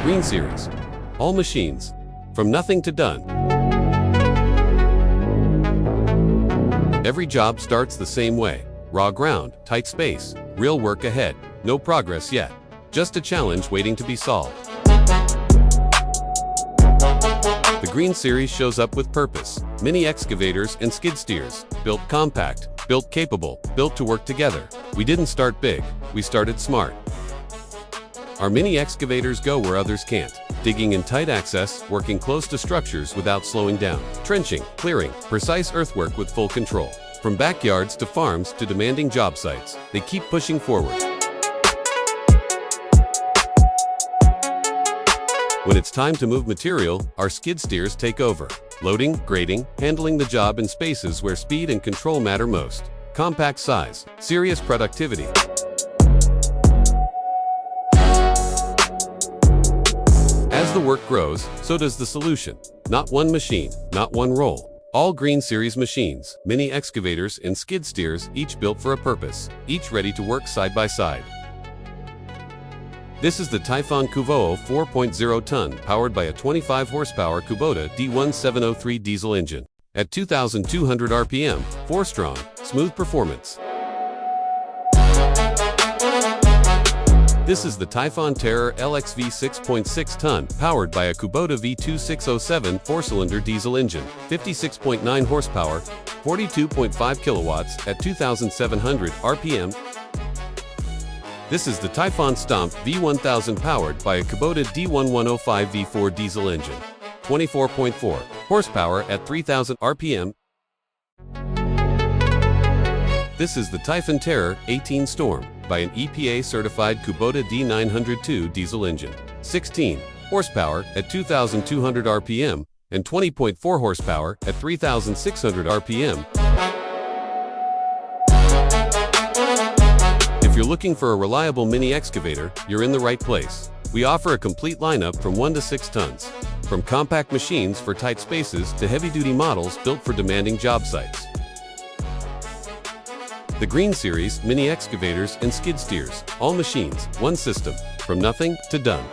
Green Series. All machines. From nothing to done. Every job starts the same way. Raw ground, tight space, real work ahead. No progress yet. Just a challenge waiting to be solved. The Green Series shows up with purpose. Mini excavators and skid steers. Built compact, built capable, built to work together. We didn't start big, we started smart. Our mini excavators go where others can't. Digging in tight access, working close to structures without slowing down. Trenching, clearing, precise earthwork with full control. From backyards to farms to demanding job sites, they keep pushing forward. When it's time to move material, our skid steers take over. Loading, grading, handling the job in spaces where speed and control matter most. Compact size, serious productivity. As the work grows, so does the solution. Not one machine, not one role. All Green Series machines, mini excavators and skid steers, each built for a purpose, each ready to work side by side. This is the TYPHON KUVUO 4.0 ton, powered by a 25 horsepower Kubota D1703 diesel engine. At 2,200 RPM, 4-strong, smooth performance. This is the TYPHON Terror LXV 6.6 ton, powered by a Kubota V2607 4-cylinder diesel engine, 56.9 horsepower, 42.5 kilowatts at 2,700 RPM. This is the TYPHON STOMP V1000 powered by a Kubota D1105 V4 diesel engine, 24.4 horsepower at 3,000 RPM. This is the TYPHON Terror XVIII STORM by an EPA-certified Kubota D902 diesel engine, 16 horsepower at 2,200 RPM and 20.4 horsepower at 3,600 RPM. If you're looking for a reliable mini excavator, you're in the right place. We offer a complete lineup from 1 to 6 tons. From compact machines for tight spaces to heavy-duty models built for demanding job sites. The Green Series, mini excavators and skid steers. All machines, one system. From nothing to done.